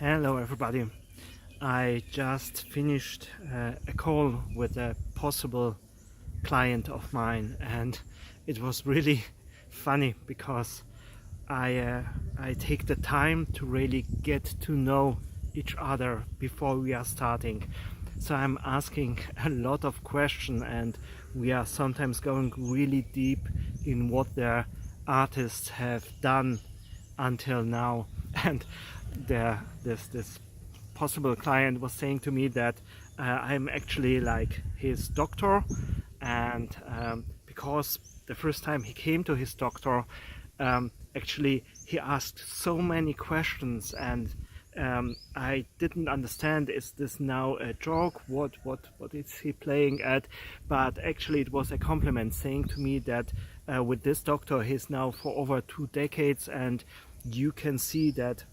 Hello everybody. I just finished a call with a possible client of mine, and it was really funny because I take the time to really get to know each other before we are starting. So I'm asking a lot of questions, and we are sometimes going really deep in what the artists have done until now. And this possible client was saying to me that I'm actually like his doctor, and because the first time he came to his doctor, actually he asked so many questions, and I didn't understand, is this now a joke, what is he playing at? But actually it was a compliment, saying to me that with this doctor he's now for over 2 decades, and you can see that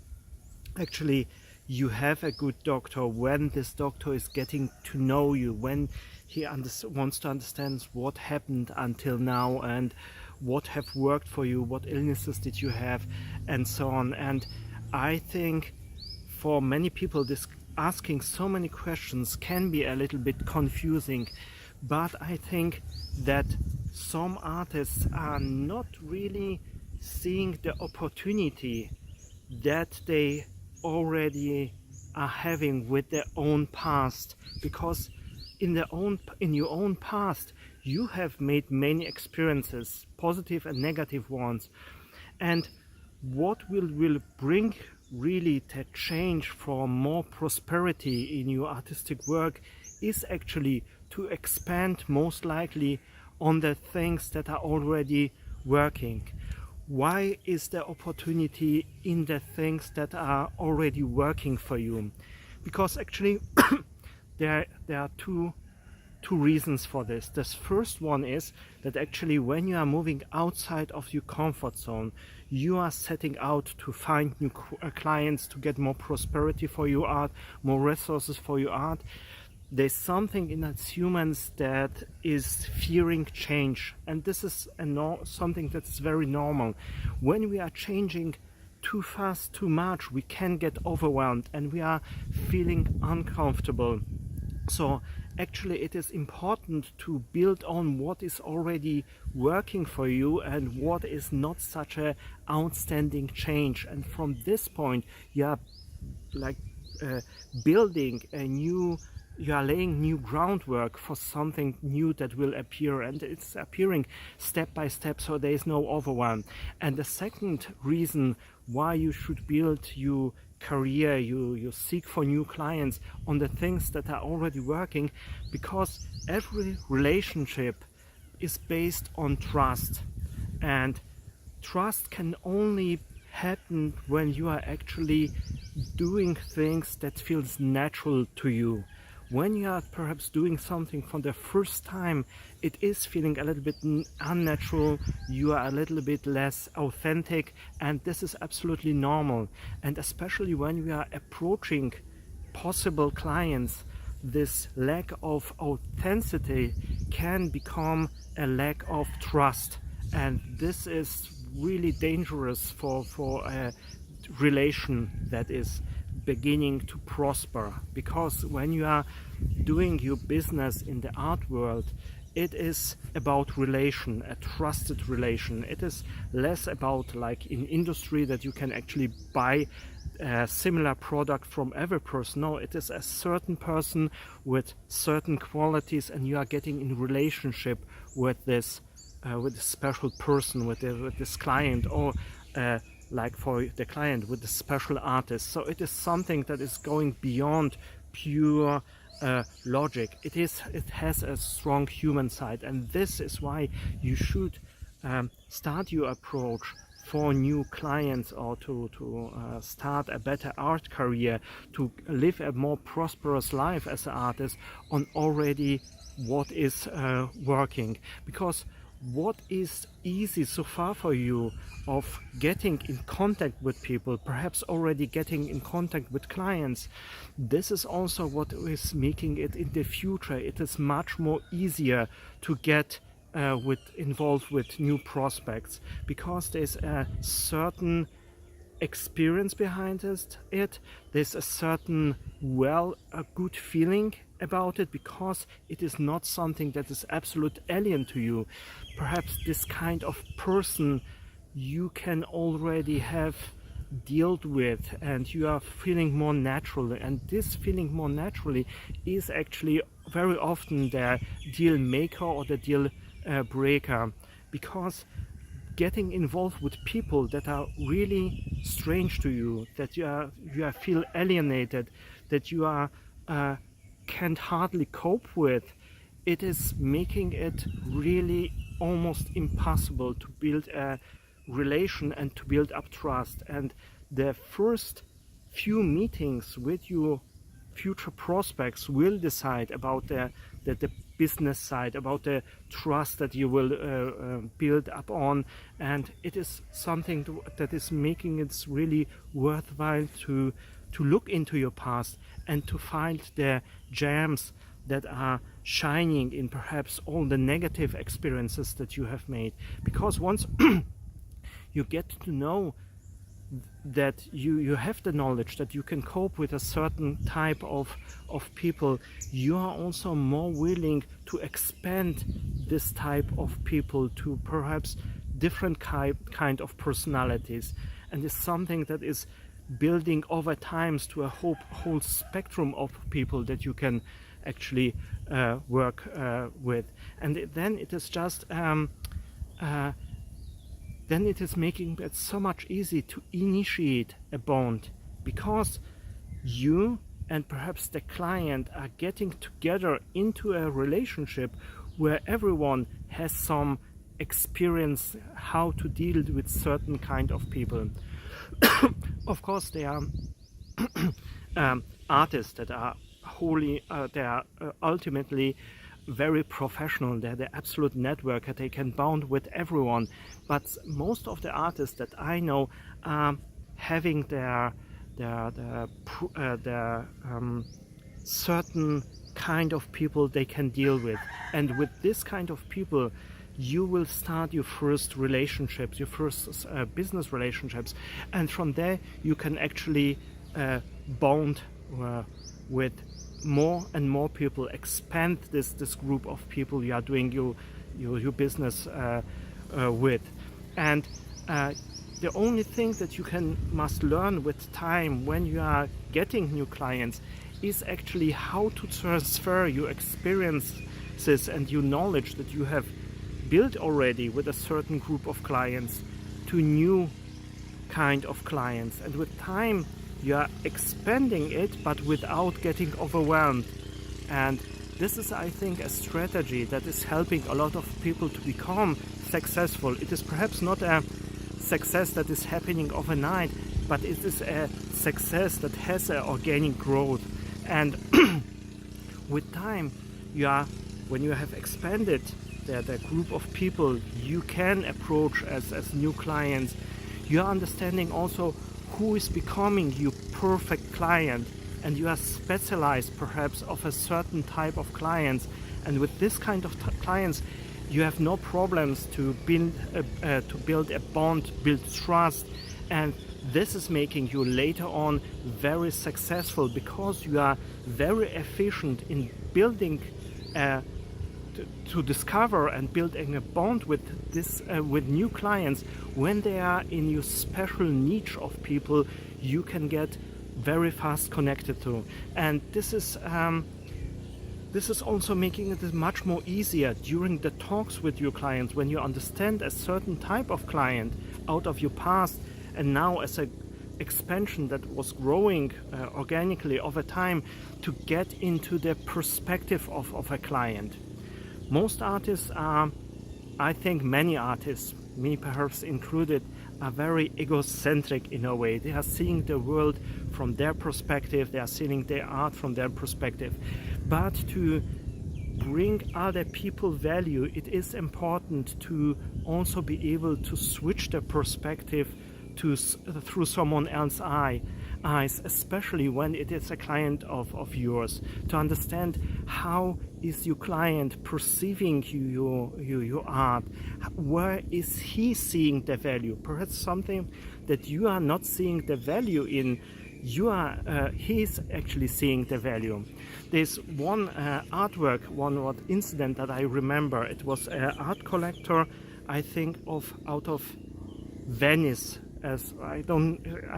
actually you have a good doctor when this doctor is getting to know you, when he wants to understand what happened until now and what have worked for you, what illnesses did you have, and so on. And I think for many people this asking so many questions can be a little bit confusing, but I think that some artists are not really seeing the opportunity that they already are having with their own past, because in your own past you have made many experiences, positive and negative ones, and what will bring really the change for more prosperity in your artistic work is actually to expand most likely on the things that are already working. Why is the opportunity in the things that are already working for you? Because actually there are two reasons for this. The first one is that actually when you are moving outside of your comfort zone, you are setting out to find new clients, to get more prosperity for your art, more resources for your art. There's something in us humans that is fearing change, and this is something that's very normal. When we are changing too fast, too much, we can get overwhelmed and we are feeling uncomfortable. So actually it is important to build on what is already working for you and what is not such a outstanding change, and from this point you are like building a new, you are laying new groundwork for something new that will appear, and it's appearing step by step, so there is no overwhelm. And the second reason why you should build your career, you seek for new clients on the things that are already working, because every relationship is based on trust, and trust can only happen when you are actually doing things that feels natural to you. When you are perhaps doing something for the first time, it is feeling a little bit unnatural, you are a little bit less authentic, and this is absolutely normal. And especially when we are approaching possible clients, this lack of authenticity can become a lack of trust, and this is really dangerous for a relation that is beginning to prosper. Because when you are doing your business in the art world, it is about relation, a trusted relation. It is less about like in industry that you can actually buy a similar product from every person. No, it is a certain person with certain qualities, and you are getting in relationship with this special person, with this client, or like for the client with the special artist. So it is something that is going beyond pure logic. It has a strong human side, and this is why you should start your approach for new clients, or to start a better art career, to live a more prosperous life as an artist, on already what is working. Because what is easy so far for you of getting in contact with people, perhaps already getting in contact with clients, this is also what is making it in the future. It is much more easier to get involved with new prospects, because there's a certain experience behind it. There's a certain, a good feeling about it, because it is not something that is absolute alien to you. Perhaps this kind of person you can already have dealt with, and you are feeling more naturally, and this feeling more naturally is actually very often the deal maker or the deal breaker, because getting involved with people that are really strange to you, that you feel alienated, that you are can't hardly cope with, it is making it really almost impossible to build a relation and to build up trust. And the first few meetings with your future prospects will decide about the business side, about the trust that you will build up on, and it is something that is making it really worthwhile to look into your past and to find the gems that are shining in perhaps all the negative experiences that you have made. Because once you get to know that you have the knowledge that you can cope with a certain type of people, you are also more willing to expand this type of people to perhaps different kind of personalities, and it's something that is building over times to a whole spectrum of people that you can actually work with. And then it is just then it is making it so much easier to initiate a bond, because you and perhaps the client are getting together into a relationship where everyone has some experience how to deal with certain kind of people. Of course, there are artists that are ultimately very professional. They're the absolute networker. They can bond with everyone. But most of the artists that I know are having their certain kind of people they can deal with. And with this kind of people, you will start your first relationships, your first business relationships. And from there, you can actually bond with more and more people, expand this group of people you are doing your business with. And the only thing that you must learn with time when you are getting new clients is actually how to transfer your experiences and your knowledge that you have built already with a certain group of clients to new kind of clients. And with time you are expanding it, but without getting overwhelmed. And this is, I think, a strategy that is helping a lot of people to become successful. It is perhaps not a success that is happening overnight, but it is a success that has an organic growth. And with time, when you have expanded the group of people you can approach as new clients, you are understanding also who is becoming your perfect client, and you are specialized perhaps of a certain type of clients. And with this kind of clients, you have no problems to build a bond, build trust, and this is making you later on very successful, because you are very efficient in building to discover and building a bond with new clients. When they are in your special niche of people you can get very fast connected to. And this is also making it much more easier during the talks with your clients, when you understand a certain type of client out of your past, and now as an expansion that was growing organically over time, to get into the perspective of a client. Most artists are, I think many artists, me perhaps included, are very egocentric in a way. They are seeing the world from their perspective, they are seeing their art from their perspective. But to bring other people value, it is important to also be able to switch the perspective through someone else's eyes, especially when it is a client of yours, to understand how is your client perceiving your art, where is he seeing the value, perhaps something that you are not seeing the value in, he's actually seeing the value. There's one artwork, one incident that I remember. It was an art collector, I think out of Venice, as I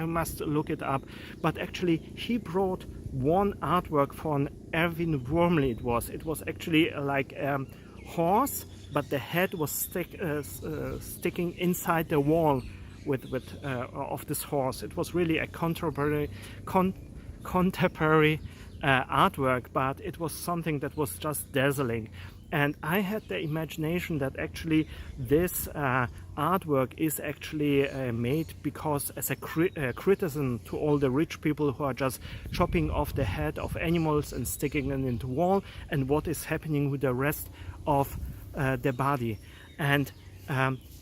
must look it up, but actually he brought one artwork from Erwin Wormley. It was actually like a horse, but the head was sticking inside the wall of this horse. It was really a contemporary artwork, but it was something that was just dazzling. And I had the imagination that actually this artwork is actually made because as a criticism to all the rich people who are just chopping off the head of animals and sticking them into the wall, and what is happening with the rest of the body. And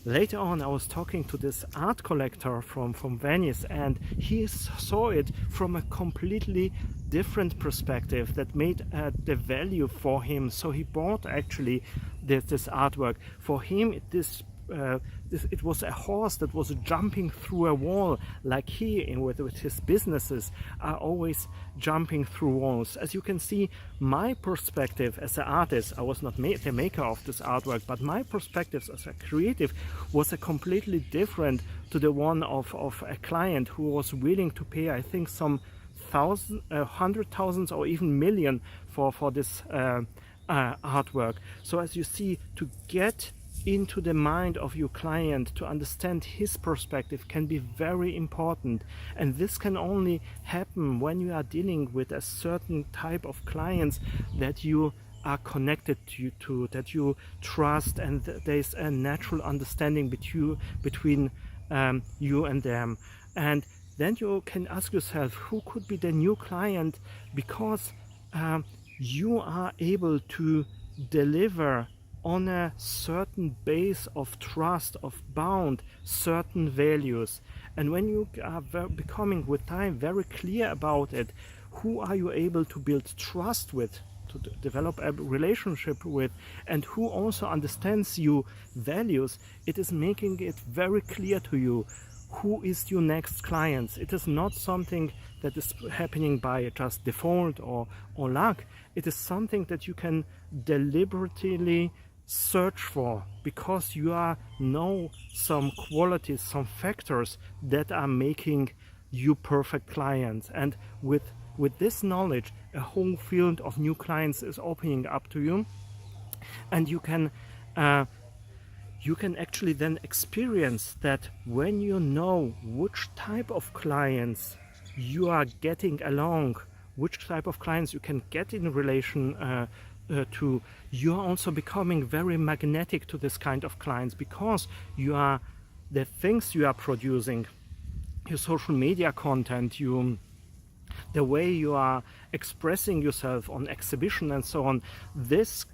later on I was talking to this art collector from Venice, and he saw it from a completely different perspective that made the value for him. So he bought actually this artwork. For him it was a horse that was jumping through a wall, like he with his businesses are always jumping through walls. As you can see, my perspective as an artist, I was not the maker of this artwork, but my perspective as a creative was a completely different to the one of a client who was willing to pay, I think, some hundred thousands or even million for this artwork. So as you see, to get into the mind of your client, to understand his perspective, can be very important. And this can only happen when you are dealing with a certain type of clients that you are connected to, that you trust, and there's a natural understanding between you and them. And then you can ask yourself, who could be the new client, because you are able to deliver on a certain base of trust, of bound certain values. And when you are becoming with time very clear about it, who are you able to build trust with, to develop a relationship with, and who also understands your values, it is making it very clear to you who is your next client. It is not something that is happening by just default or luck. It is something that you can deliberately search for, because you know some qualities, some factors that are making you perfect clients. And with this knowledge, a whole field of new clients is opening up to you, and you can actually then experience that when you know which type of clients you are getting along, which type of clients you can get in relation to, you are also becoming very magnetic to this kind of clients, because the things you are producing, your social media content, the way you are expressing yourself on exhibition and so on, this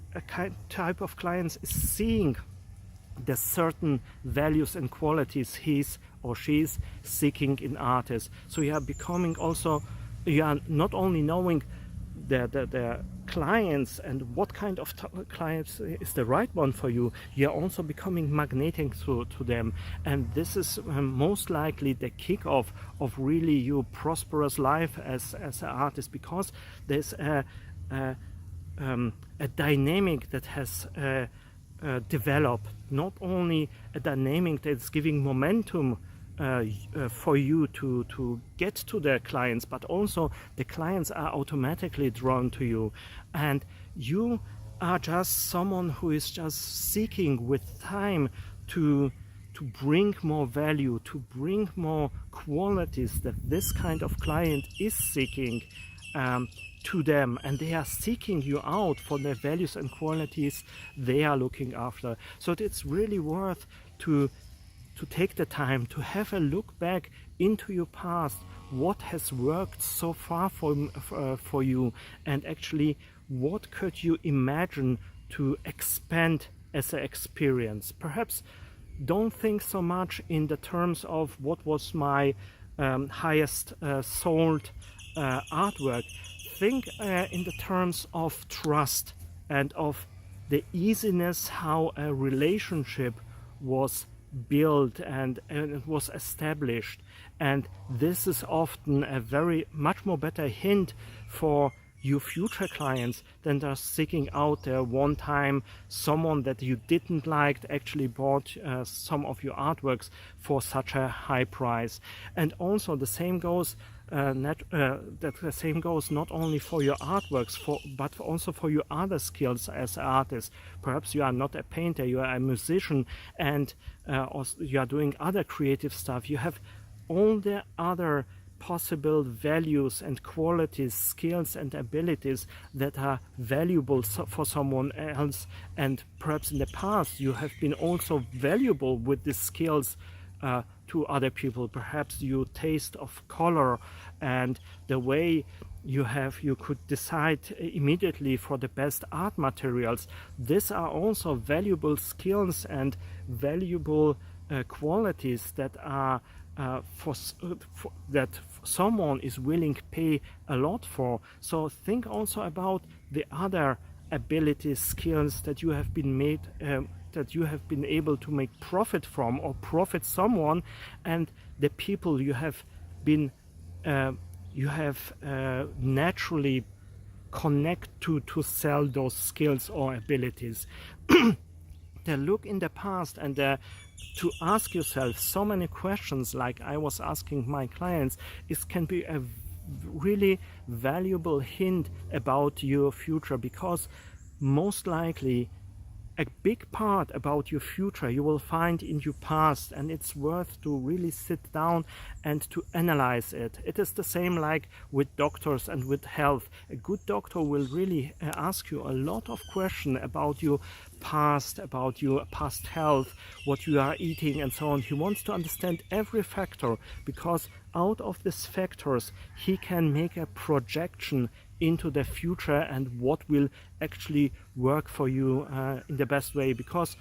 type of clients is seeing the certain values and qualities he's or she's seeking in artists. So you are becoming also, you are not only knowing the clients and what kind of clients is the right one for you, you are also becoming magnetic to them. And this is most likely the kickoff of really your prosperous life as an artist, because there's a dynamic that has developed, not only a dynamic that's giving momentum for you to get to the clients, but also the clients are automatically drawn to you, and you are just someone who is just seeking with time to bring more value, to bring more qualities that this kind of client is seeking to them, and they are seeking you out for the values and qualities they are looking after. So it's really worth to take the time to have a look back into your past, what has worked so far for you, and actually what could you imagine to expand as an experience. Perhaps don't think so much in the terms of what was my highest sold artwork. Think in the terms of trust and of the easiness how a relationship was built and it was established. And this is often a much more better hint for your future clients than just seeking out there one time someone that you didn't like actually bought some of your artworks for such a high price. And also the same goes the same goes not only for your artworks but also for your other skills as an artist. Perhaps you are not a painter, you are a musician, and also you are doing other creative stuff. You have all the other possible values and qualities, skills and abilities that are valuable for someone else, and perhaps in the past you have been also valuable with the skills to other people. Perhaps your taste of color and the way you could decide immediately for the best art materials. These are also valuable skills and valuable qualities that are that someone is willing to pay a lot for. So think also about the other abilities, skills that you have been able to make profit from or profit someone, and the people you have been naturally connect to sell those skills or abilities. The look in the past and to ask yourself so many questions like I was asking my clients can be a really valuable hint about your future, because most likely a big part about your future you will find in your past, and it's worth to really sit down and to analyze it. It is the same like with doctors and with health. A good doctor will really ask you a lot of questions about your past health, what you are eating and so on. He wants to understand every factor, because out of these factors he can make a projection into the future and what will actually work for you in the best way. Because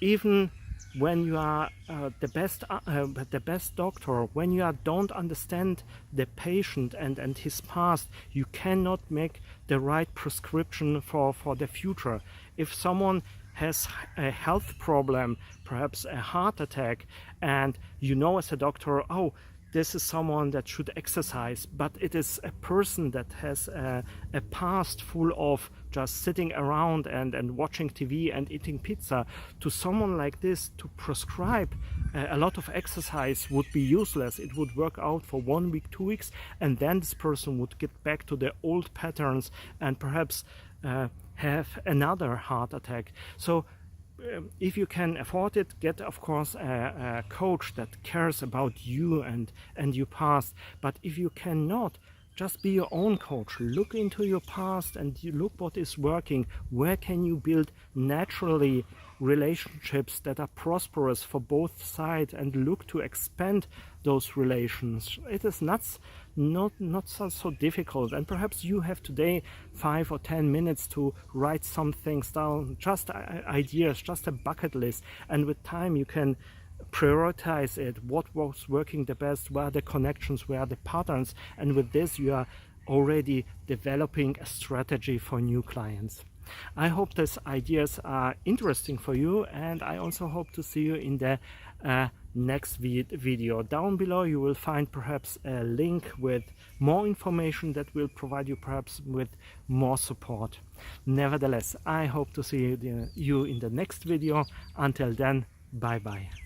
even when you are the best doctor, when you don't understand the patient and his past, you cannot make the right prescription for the future. If someone has a health problem, perhaps a heart attack, and you know as a doctor, oh, this is someone that should exercise, but it is a person that has a past full of just sitting around and watching TV and eating pizza. To someone like this, to prescribe a lot of exercise would be useless. It would work out for 1 week, 2 weeks, and then this person would get back to their old patterns and perhaps have another heart attack. So if you can afford it, get of course a coach that cares about you and your past. But if you cannot, just be your own coach. Look into your past and you look what is working. Where can you build naturally relationships that are prosperous for both sides, and look to expand those relations. It is not so difficult, and perhaps you have today 5 or 10 minutes to write some things down, just ideas, just a bucket list, and with time you can prioritize it, what was working the best, where are the connections, where are the patterns, and with this you are already developing a strategy for new clients. I hope these ideas are interesting for you, and I also hope to see you in the next video. Down below you will find perhaps a link with more information that will provide you perhaps with more support. Nevertheless, I hope to see you in the next video. Until then, bye bye.